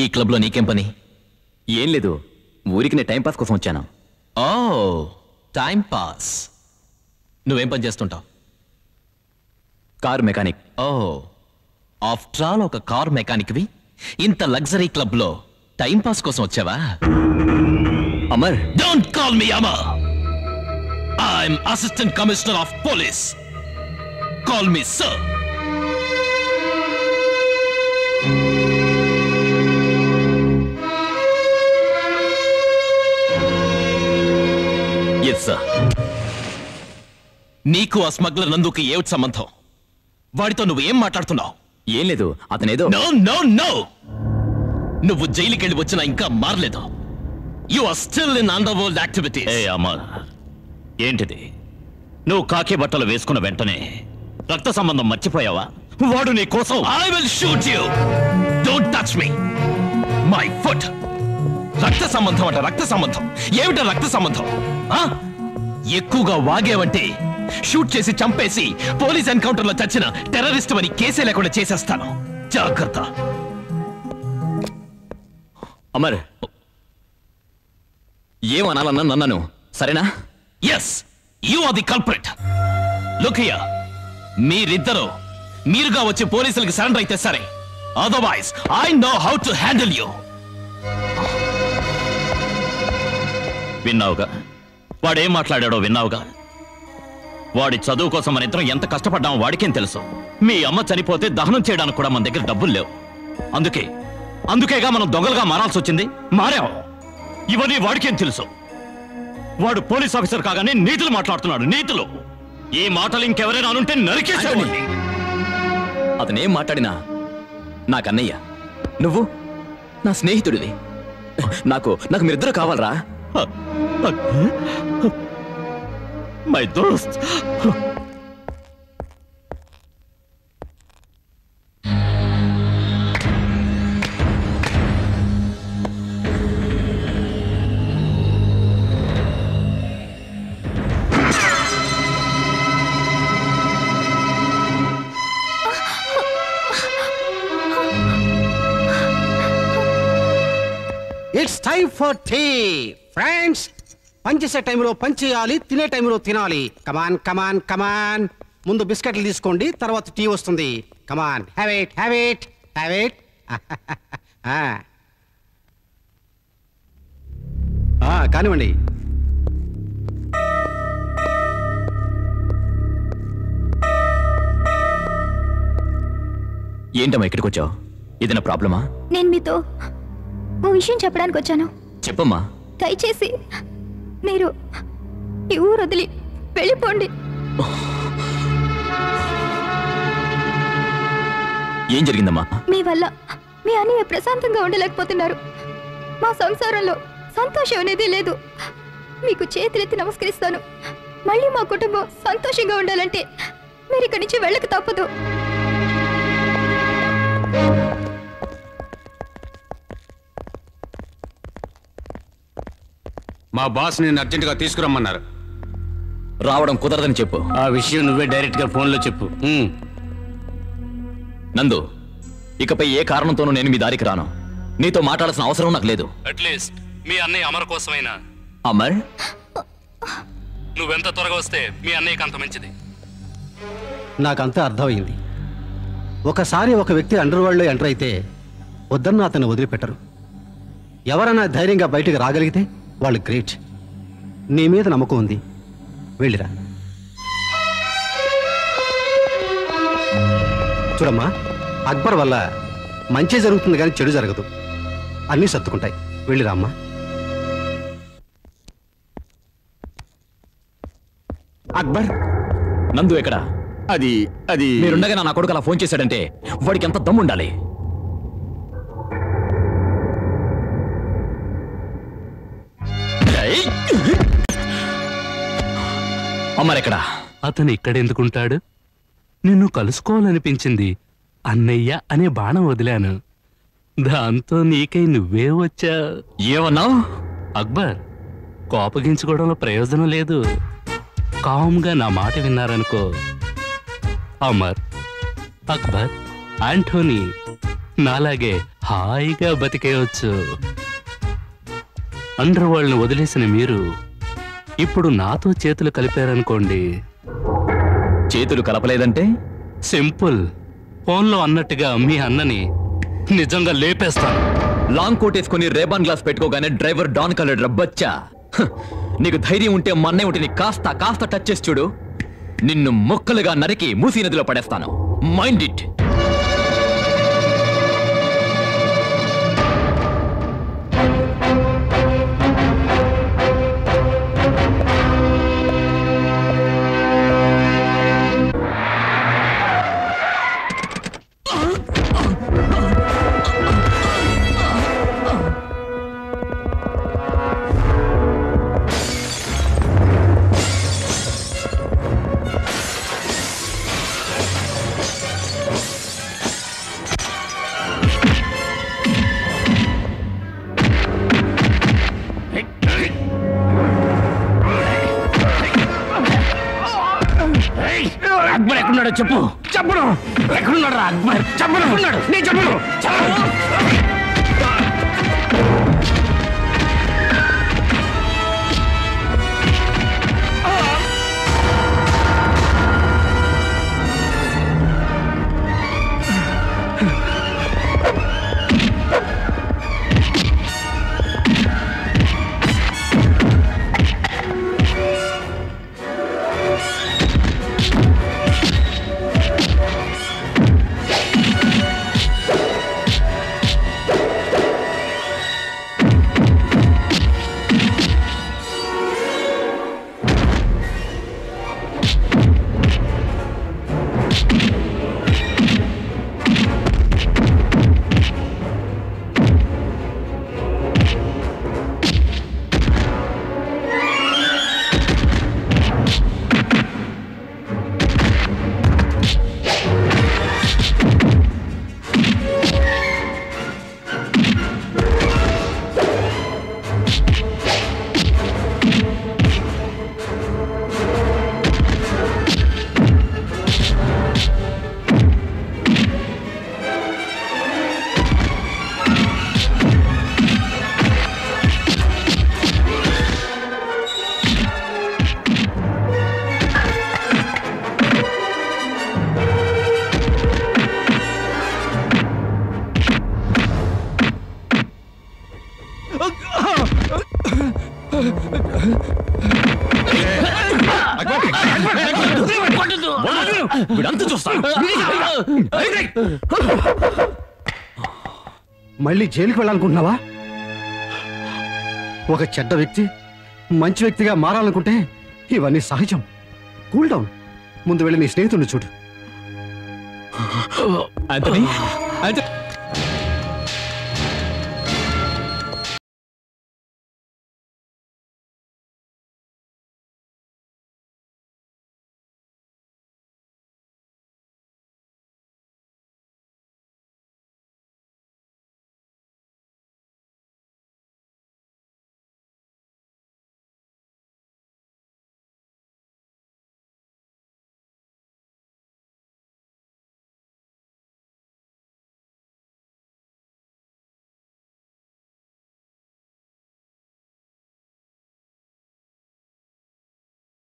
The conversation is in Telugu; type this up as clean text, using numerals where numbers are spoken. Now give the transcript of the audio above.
ఈ క్లబ్ లో నీకేం పని? ఏం లేదు, ఊరికి నేను టైం పాస్ కోసం వచ్చాను. Oh time pass. నువ్వేం పని చేస్తుంటావు? Car mechanic. Oh after all ఒక కార్ మెకానిక్వి ఇంత లగ్జరీ క్లబ్ లో టైం పాస్ కోసం వచ్చావా? Amar, don't call me Amar. I'm assistant commissioner of police. Call me sir. నీకు ఆ స్మగ్లర్ నందుకి ఏమిటి సంబంధం? వాడితో నువ్వు ఏం మాట్లాడుతున్నావు? ఏం లేదు, అతనేదో. నో నో నో, నువ్వు జైలుకెళ్ళి వచ్చినా ఇంకా మారలేదు. You are still in under world activities. ఏ అమర్, ఏంటిది? నువ్వు కాకి బట్టలు వేసుకున్న వెంటనే రక్త సంబంధం మర్చిపోయావా? వాడు నీ కోసం. I will shoot you. Don't touch me. My foot. రక్త సంబంధం అంట, రక్త సంబంధం. ఏమిటా రక్త సంబంధం? ఎక్కువగా వాగేవంటే షూట్ చేసి చంపేసి పోలీస్ ఎన్కౌంటర్ లో చచ్చిన టెర్రరిస్ట్ అని కేసే లేకుండా చేసేస్తాను. జాగ్రత్త. అమర్, ఏమనాలన్నా నన్నను, సరేనా? Yes, you are the culprit. Look here, మీరిద్దరూ మీరుగా వచ్చి పోలీసులకు సరెండర్ అయితే సరే, otherwise I know how to handle you. విన్నావుగా, వాడేం మాట్లాడాడో విన్నావుగా. వాడి చదువు కోసం మన ఇద్దరం ఎంత కష్టపడ్డామో వాడికేం తెలుసు. మీ అమ్మ చనిపోతే దహనం చేయడానికి కూడా మన దగ్గర డబ్బులు లేవు. అందుకేగా మనం దొంగలుగా మారాల్సి వచ్చింది. మారాం. ఇవన్నీ వాడికేం తెలుసు. వాడు పోలీస్ ఆఫీసర్ కాగానే నీతులు మాట్లాడుతున్నాడు, నీతులు. ఈ మాటలు ఇంకెవరైనా అనుంటే నరికేసేవాడిని. అతనేం మాట్లాడినా నాకన్నయ్య, నువ్వు నా స్నేహితుడివి. నాకు మీరిద్దరూ కావాలరా. మై దోస్త్. It's time for tea, friends. పంచేసే టైంలో పంచేయాలి, తినే టైంలో తినాలి. కమాన్ కమాన్ కమాన్. ముందు బిస్కెట్లు తీసుకోండి, తర్వాత టీ వస్తుంది. Come on, have it have it have it. కానివ్వండి. ఏంటమ్మా ఇక్కడికి వచ్చావు? ఏదైనా ప్రాబ్లమా? నేను మీతో ఓ విషయం చెప్పడానికి వచ్చాను. చెప్పమ్మా. దయచేసి మీరు ఈ ఊరు వదిలి వెళ్ళిపోండి. ఏం జరిగిందమ్మా? మీ వల్ల మీ అన్నయ్య ప్రశాంతంగా ఉండలేకపోతున్నారు. మా సంసారంలో సంతోషం అనేది లేదు. మీకు చేతులెత్తి నమస్కరిస్తాను. మళ్ళీ మా కుటుంబం సంతోషంగా ఉండాలంటే మీరు ఇక్కడి నుంచి వెళ్ళక తప్పదు. మా బాస్ నేను అర్జెంటుగా తీసుకురమ్మన్నారు. రావడం కుదరదని చెప్పు. ఆ విషయం నువ్వే డైరెక్ట్ గా ఫోన్లో చెప్పు. నందు, ఇకపై ఏ కారణంతోనూ నేను మీ దారికి రాను. నీతో మాట్లాడాల్సిన అవసరం నాకు లేదు. అట్లీస్ట్ మీ అన్నయ్య అమర్ కోసమైనా. అమర్, నువ్వెంత త్వరగా వస్తే మీ అన్నయ్యకి అంత మంచిది. నాకంతా అర్థమైంది. ఒకసారి ఒక వ్యక్తి అండర్ వరల్డ్లో ఎంటర్ అయితే వద్దన్న అతను వదిలిపెట్టరు. ఎవరైనా ధైర్యంగా బయటకు రాగలిగితే వాళ్ళు గ్రేట్. నీ మీద నమ్మకం ఉంది, వెళ్ళిరా. చూడమ్మా, అక్బర్ వల్ల మంచి జరుగుతుంది కానీ చెడు జరగదు. అన్నీ సర్దుకుంటాయి. వెళ్ళిరా అమ్మా. అక్బర్, నందు ఎక్కడా? అది మీరుండగా నా కొడుకు అలా ఫోన్ చేశాడంటే వాడికి ఎంత దమ్ముండాలి. అమర్ ఎక్కడా? అతను ఇక్కడెందుకుంటాడు? నిన్ను కలుసుకోవాలనిపించింది. అన్నయ్య అనే బాణం వదిలాను. దాంతో నీకై నువ్వే వచ్చా. ఏమన్నావు? అక్బర్, కోపగించుకోవడంలో ప్రయోజనం లేదు. కామ్గా నా మాట విన్నారనుకో. అమర్, అక్బర్, ఆంటోనీ నాలాగే హాయిగా బతికేయచ్చు. అండర్ వరల్డ్ని వదిలేసిన మీరు ఇప్పుడు నాతో చేతులు కలిపారనుకోండి. చేతులు కలపలేదంటే? సింపుల్. ఫోన్లో అన్నట్టుగా మీ అన్నని నిజంగా లేపేస్తాను. లాంగ్ కోట్ వేసుకుని రేబాన్ గ్లాస్ పెట్టుకోగానే డ్రైవర్ డాన్ కలర్ రబ్బచ్చా. నీకు ధైర్యం ఉంటే మన్నే ఉంటే కాస్త టచ్ చేసి చూడు. నిన్ను ముక్కలుగా నరికి మూసీ నదిలో పడేస్తాను. Mind it. అక్బర్ ఎక్కడున్నాడో చెప్పు. చెప్పను. ఎక్కడున్నాడు రా అక్బర్? చెప్పను. నేను చెప్పను. మళ్ళీ జైలుకి వెళ్ళాలనుకుంటున్నావా? ఒక చెడ్డ వ్యక్తి మంచి వ్యక్తిగా మారాలనుకుంటే ఇవన్నీ సహజం. Cool down. ముందు వెళ్ళి నీ స్నేహితుడిని చూడు. ఆంటనీ